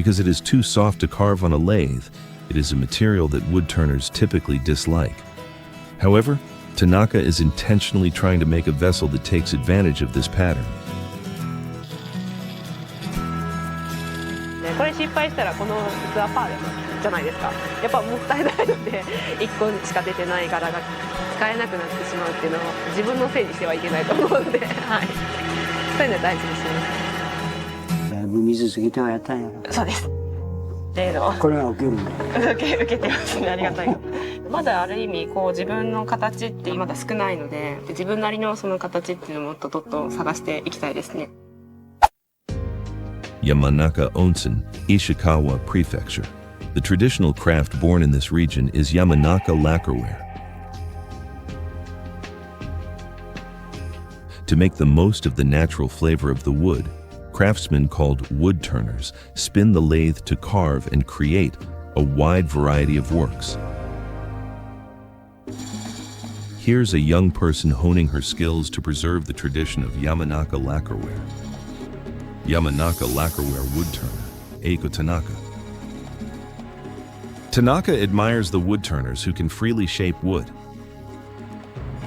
Because it is too soft to carve on a lathe, it is a material that woodturners typically dislike. However, Tanaka is intentionally trying to make a vessel that takes advantage of this pattern. これ失敗したらこの器パーじゃないですか。やっぱもったいないので1個しか出てない柄が使えなくなってしまうっていうのを自分のせいにしてはいけないと思うので、はい、そういうのは大事にしてます。だいぶ水過ぎてはやったんやろ。そうです。例のこれは受けるんだ。受けてますね。ありがたい。まだある意味こう自分の形ってまだ少ないので、自分なりのその形っていうのをもっとどっと探していきたいですね。Yamanaka Onsen, Ishikawa Prefecture. The traditional craft born in this region is Yamanaka Lacquerware. To make the most of the natural flavor of the wood, craftsmen called woodturners spin the lathe to carve and create a wide variety of works. Here's a young person honing her skills to preserve the tradition of Yamanaka Lacquerware. Yamanaka Lacquerware woodturner, Eiko Tanaka. Tanaka admires the woodturners who can freely shape wood.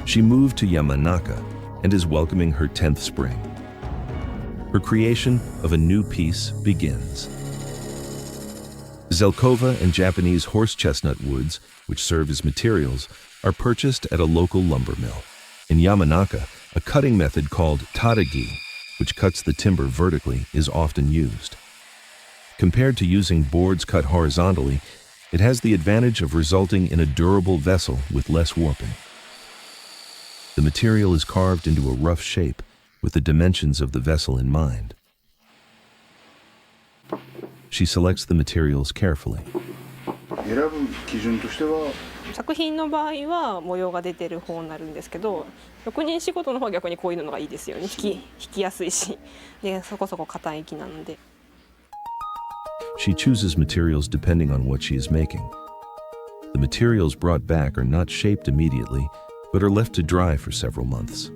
She moved to Yamanaka and is welcoming her 10th spring. Her creation of a new piece begins. Zelkova and Japanese horse chestnut woods, which serve as materials, are purchased at a local lumber mill. In Yamanaka, a cutting method called tategi, which cuts the timber vertically, is often used. Compared to using boards cut horizontally, it has the advantage of resulting in a durable vessel with less warping. The material is carved into a rough shape with the dimensions of the vessel in mind. She selects the materials carefully. 選ぶ基準としては作品の場合は模様が出てる方になるんですけど、職人仕事の方は逆にこういうのがいいですよね。引きやすいし、でそこそこ硬い木なので。She chooses materials depending on what she is making. The materials brought back are not shaped immediately, but are left to dry for several months.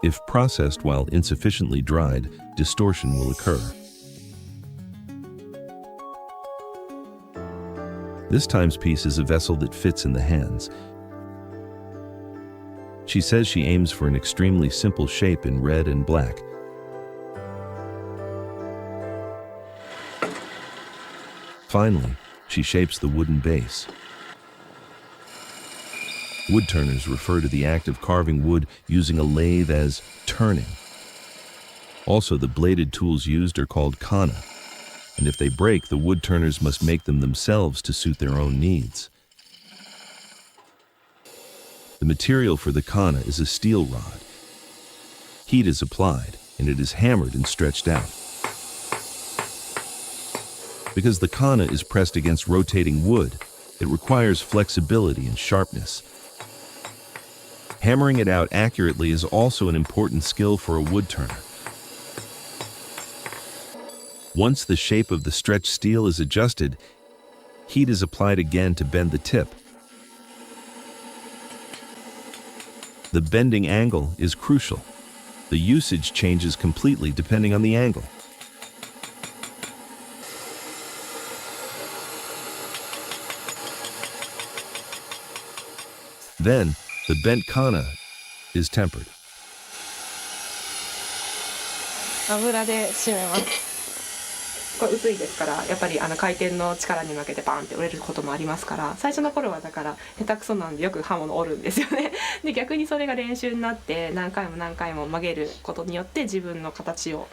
If processed while insufficiently dried, distortion will occur. This timepiece is a vessel that fits in the hands. She says she aims for an extremely simple shape in red and black. Finally, she shapes the wooden base. Woodturners refer to the act of carving wood using a lathe as turning. Also, the bladed tools used are called kana, and if they break, the woodturners must make them themselves to suit their own needs. The material for the kana is a steel rod. Heat is applied, and it is hammered and stretched out. Because the kana is pressed against rotating wood, it requires flexibility and sharpness. Hammering it out accurately is also an important skill for a woodturner. Once the shape of the stretched steel is adjusted, heat is applied again to bend the tip. The bending angle is crucial. The usage changes completely depending on the angle. Then, the bent kana is tempered. 油で締めます。これ薄いですから、やっぱり回転の力に負けてバーンって折れることもありますから、最初の頃はだから下手くそなんでよく刃物折るんですよね。で逆にそれが練習になって何回も何回も曲げることによって自分の形を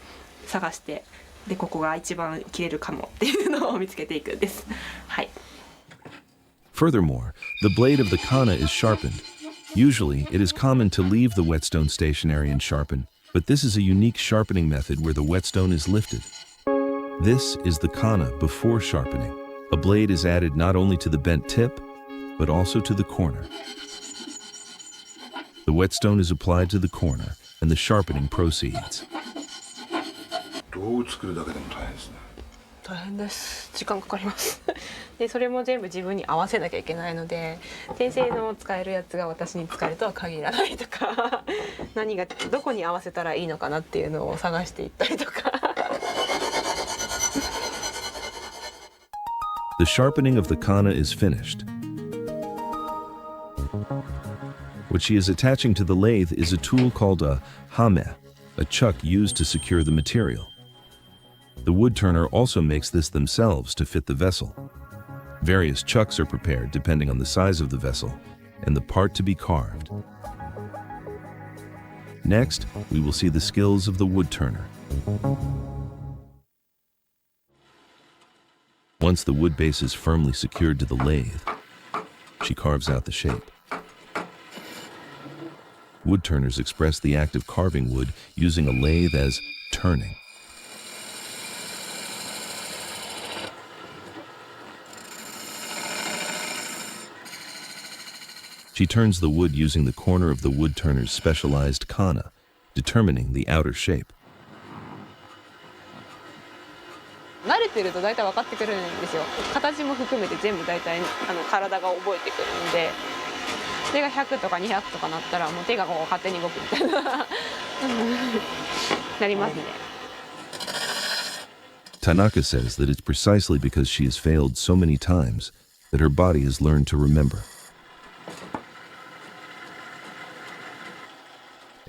探して、でここが一番切れるかもっていうのを見つけていくんです。はい。Furthermore, the blade of the kana is sharpened. Usually, it is common to leave the whetstone stationary and sharpen, but this is a unique sharpening method where the whetstone is lifted. This is the kana before sharpening. A blade is added not only to the bent tip, but also to the corner. The whetstone is applied to the corner, and the sharpening proceeds. 道具作るだけでも大変ですね。大変です。時間かかります。でそれも全部自分に合わせなきゃいけないので、先生の使えるやつが私に使えるとは限らないとか、何がどこに合わせたらいいのかなっていうのを探していったりとか。The sharpening of the kana is finished. What she is attaching to the lathe is a tool called a hame, a chuck used to secure the material. The woodturner also makes this themselves to fit the vessel. Various chucks are prepared depending on the size of the vessel and the part to be carved. Next, we will see the skills of the woodturner. Once the wood base is firmly secured to the lathe, she carves out the shape. Woodturners express the act of carving wood using a lathe as turning. She turns the wood using the corner of the woodturner's specialized kana, determining the outer shape. 慣れてると大体分かってくるんですよ。形も含めて全部大体体が覚えてくるので、それが100とか200とかなったらもう手がこう勝手に動くみたいななりますね。Tanaka says that it's precisely because she has failed so many times that her body has learned to remember.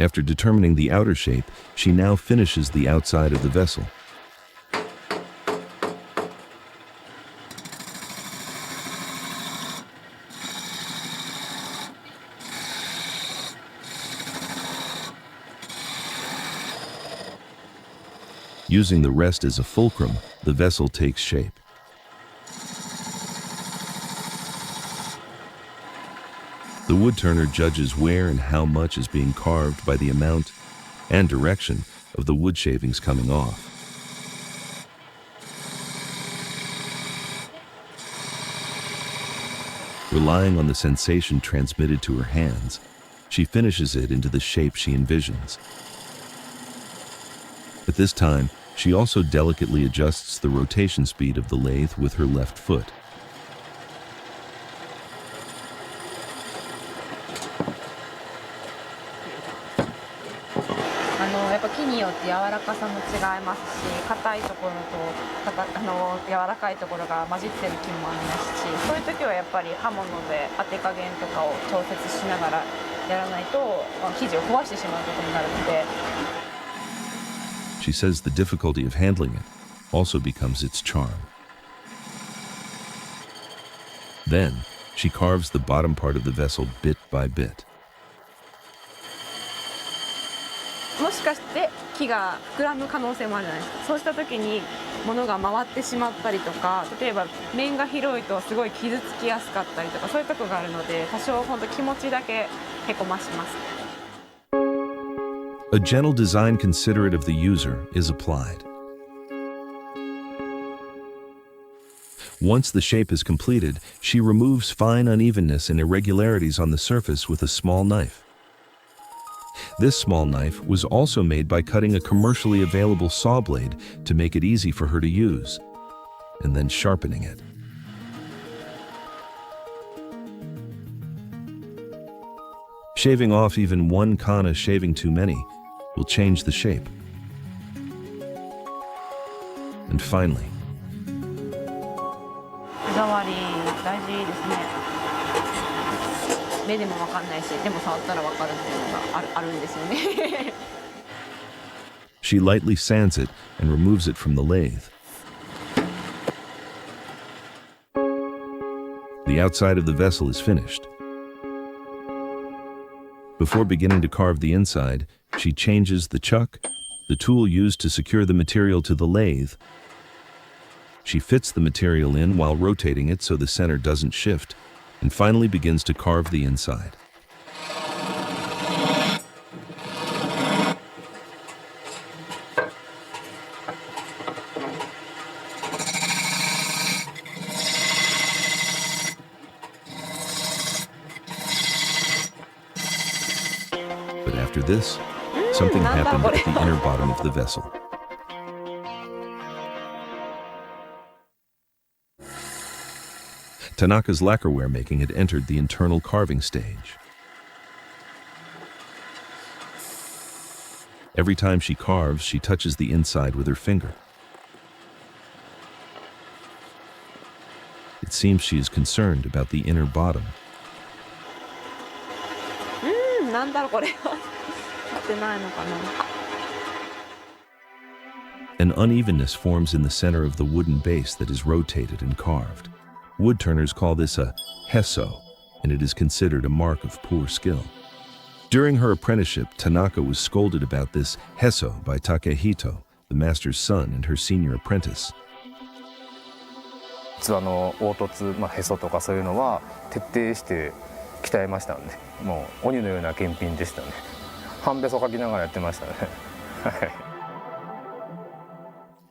After determining the outer shape, she now finishes the outside of the vessel. Using the rest as a fulcrum, the vessel takes shape. The woodturner judges where and how much is being carved by the amount and direction of the wood shavings coming off. Relying on the sensation transmitted to her hands, she finishes it into the shape she envisions. At this time, she also delicately adjusts the rotation speed of the lathe with her left foot. やっぱ木によって柔らかさも違いますし、硬いところと柔らかいところが混じってる木もありますし、そういう時はやっぱり刃物で当て加減とかを調節しながらやらないと生地を壊してしまうことになるので。She says the difficulty of handling it also becomes its charm. Then, she carves the bottom part of the vessel bit by bit. もしかして木が膨らむ可能性もあるじゃないですか。そうした時に物が回ってしまったりとか、例えば面が広いとすごい傷つきやすかったりとか、そういうとこがあるので、多少本当気持ちだけへこまします。A gentle design considerate of the user is applied. Once the shape is completed, she removes fine unevenness and irregularities on the surface with a small knife. This small knife was also made by cutting a commercially available saw blade to make it easy for her to use, and then sharpening it. Shaving off even one kana shaving too many will change the shape. And finally, 手触り大事ですね。目でもわかんないし、でも触ったらわかるっていうのがあるんですよね。she lightly sands it and removes it from the lathe. The outside of the vessel is finished. Before beginning to carve the inside, she changes the chuck, the tool used to secure the material to the lathe. She fits the material in while rotating it so the center doesn't shift, and finally begins to carve the inside. But after this, something happened at the inner bottom of the vessel. Tanaka's lacquerware making had entered the internal carving stage. Every time she carves, she touches the inside with her finger. It seems she is concerned about the inner bottom. なんだろうこれは。合ってないのかな。An unevenness forms in the center of the wooden base that is rotated and carved. Woodturners call this a heso, and it is considered a mark of poor skill. During her apprenticeship, Tanaka was scolded about this heso by Takehito, the master's son and her senior apprentice. 器の凹凸、へそとかそういうのは徹底して鍛えましたんで、もう鬼のような検品でしたね。半べそかきながらやってましたね。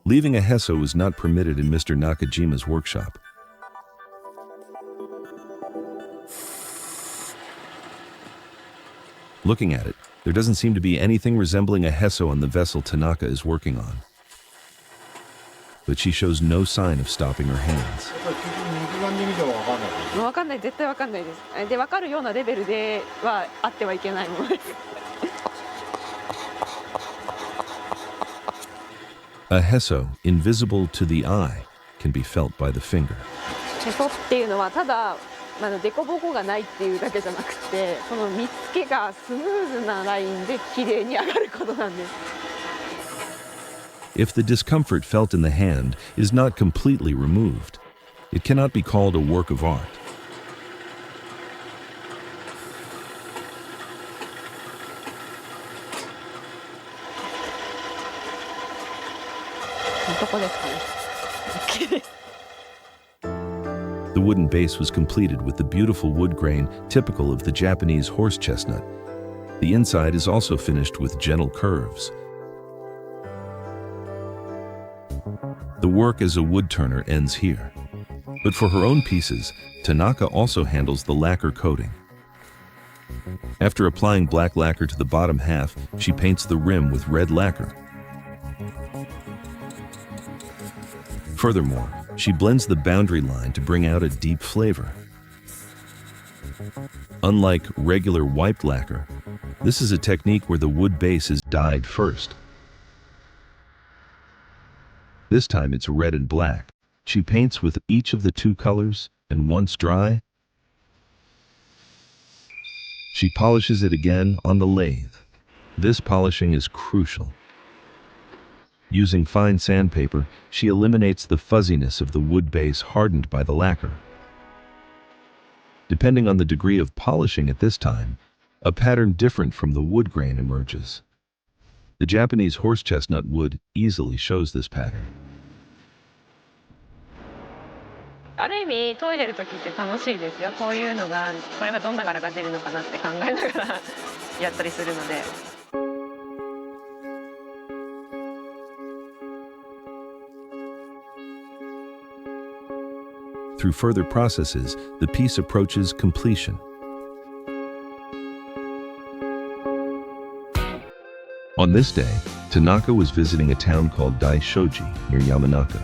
Leaving a heso was not permitted in Mr. Nakajima's workshop. Looking at it, there doesn't seem to be anything resembling a heso on the vessel Tanaka is working on. But she shows no sign of stopping her hands. わかんない、絶対わかんないです。で、わかるようなレベルではあってはいけないものです。A heso, invisible to the eye, can be felt by the finger. へそっていうのはただ凸凹がないっていうだけじゃなくて、その見つけがスムーズなラインで綺麗に上がることなんです。If the discomfort felt in the hand is not completely removed, it cannot be called a work of art. どこですかね。OK です。The wooden base was completed with the beautiful wood grain typical of the Japanese horse chestnut. The inside is also finished with gentle curves. The work as a woodturner ends here. But for her own pieces, Tanaka also handles the lacquer coating. After applying black lacquer to the bottom half, she paints the rim with red lacquer. Furthermore, she blends the boundary line to bring out a deep flavor. Unlike regular wiped lacquer, this is a technique where the wood base is dyed first. This time it's red and black. She paints with each of the two colors, and once dry, she polishes it again on the lathe. This polishing is crucial. Using fine sandpaper, she eliminates the fuzziness of the wood base hardened by the lacquer. Depending on the degree of polishing at this time, a pattern different from the wood grain emerges. The Japanese horse chestnut wood easily shows this pattern. ある意味研いでる時って楽しいですよ。こういうのがこれがどんな柄が出るのかなって考えながらやったりするので。Through further processes, the piece approaches completion. On this day, Tanaka was visiting a town called Daishoji near Yamanaka.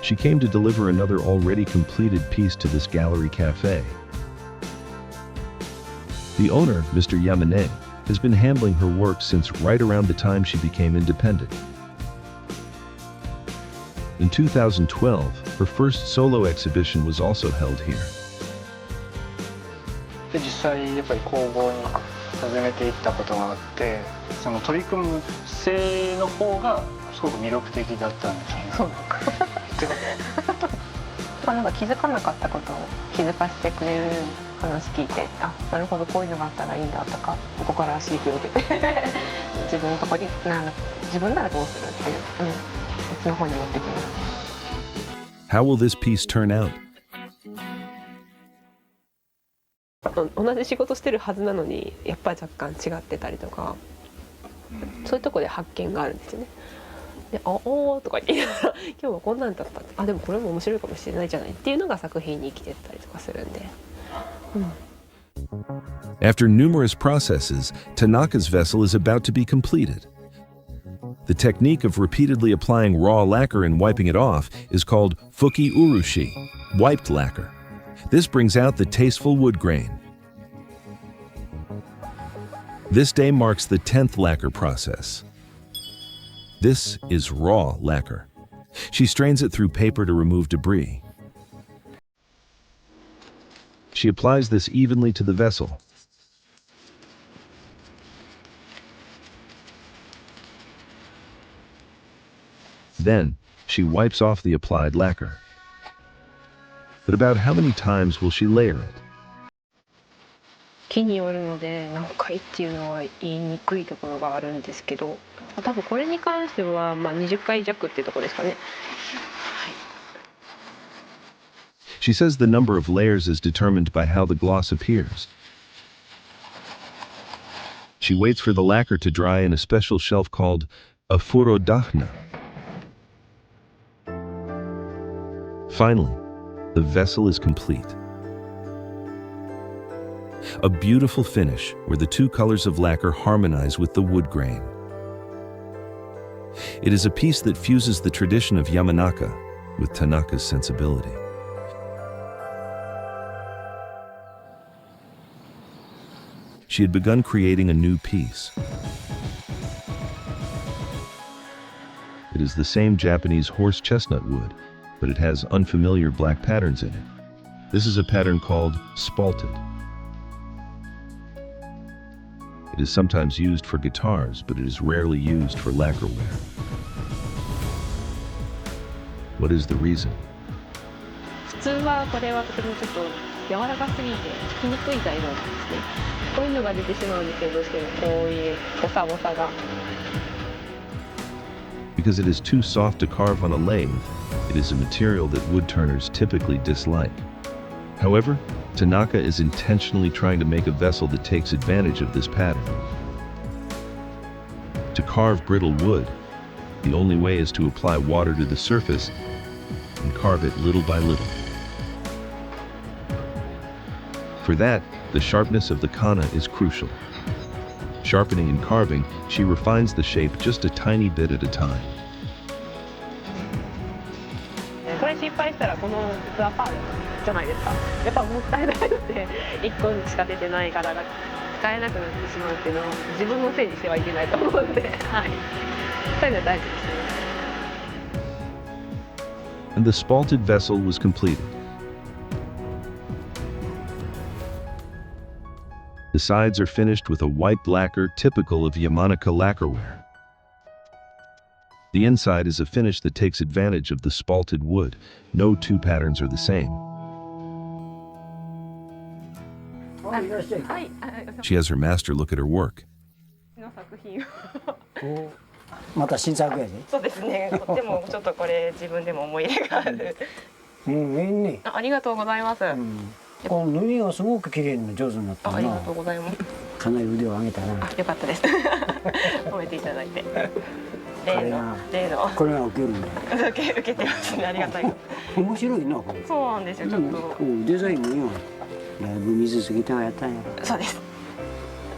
She came to deliver another already completed piece to this gallery cafe. The owner, Mr. Yamane, has been handling her work since right around the time she became independent. In 2012, her first solo exhibition was also held here. で実際やっぱり工房に訪ねていったことがあって、その取り組む姿勢の方がすごく魅力的だったんですよね。そうなんか気づかなかったことを気づかせてくれる話聞いて、あ、なるほどこういうのがあったらいいんだとか、ここから刺激を受けて自分のとこに自分ならどうするっていう、そっちの方に持ってきます。How will this piece turn out? 同じ仕事してるはずなのにやっぱり若干違ってたりとか、そういうところで発見があるんですよね。で、おーとか言いながら今日はこんなんだったって、あ、でもこれも面白いかもしれないじゃないっていうのが作品に生きてったりとかするんで。After numerous processes, Tanaka's vessel is about to be completed. The technique of repeatedly applying raw lacquer and wiping it off is called Fuki-urushi, wiped lacquer. This brings out the tasteful wood grain. This day marks the 10th lacquer process. This is raw lacquer. She strains it through paper to remove debris. She applies this evenly to the vessel. Then, she wipes off the applied lacquer. But about how many times will she layer it? 木によるので何回っていうのは言いにくいところがあるんですけど、多分これに関しては20回弱っていうところですかね。She says the number of layers is determined by how the gloss appears. She waits for the lacquer to dry in a special shelf called a furodachna. Finally, the vessel is complete. A beautiful finish where the two colors of lacquer harmonize with the wood grain. It is a piece that fuses the tradition of Yamanaka with Tanaka's sensibility. She had begun creating a new piece. It is the same Japanese horse chestnut wood, but it has unfamiliar black patterns in it. This is a pattern called Spalted. It is sometimes used for guitars, but it is rarely used for lacquerware. What is the reason? 普通はこれはとてもちょっと柔らかすぎて引きにくい材料なんですね。こういうのが出てしまうんですけど、どうしてもこういうボサボサが。Because it is too soft to carve on a lathe, it is a material that woodturners typically dislike. However, Tanaka is intentionally trying to make a vessel that takes advantage of this pattern. To carve brittle wood, the only way is to apply water to the surface and carve it little by little. For that, the sharpness of the kana is crucial. Sharpening and carving, she refines the shape just a tiny bit at a time. これ失敗したらこの器パーじゃないですか。やっぱもったいないので1個しか出てないからが使えなくなってしまうっていうのを自分のせいにしてはいけないと思うので、はい、そういうのは大事ですね。And the spalted vessel was completed. The sides are finished with a white lacquer typical of Yamanaka Lacquerware. The inside is a finish that takes advantage of the spalted wood. No two patterns are the same. She has her master look at her work. の作品をまた新作やで。そうですね。でもちょっとこれ自分でも思い入れがある。ええね。ありがとうございます。この縫いがすごく綺麗に上手になったな。ありがとうございます。かなり腕を上げたな。よかったです。褒めていただいて。例のこれが受けるんだ。受けてますね。ありがたい。面白いなこれ。そうなんですよ。ちょっと。デザインもいいよ。だいぶ水すぎてはやったんや。そうです。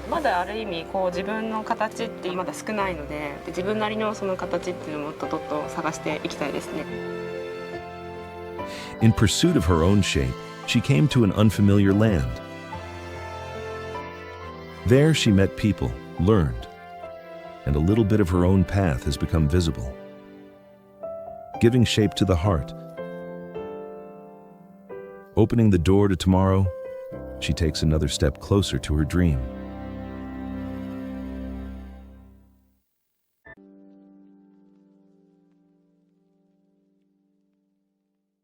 まだある意味こう自分の形ってまだ少ないので、自分なりのその形っていうのをもっとどっと探していきたいですね。In pursuit of her own shape, she came to an unfamiliar land. There she met people, learned, and a little bit of her own path has become visible. Giving shape to the heart. Opening the door to tomorrow, she takes another step closer to her dream.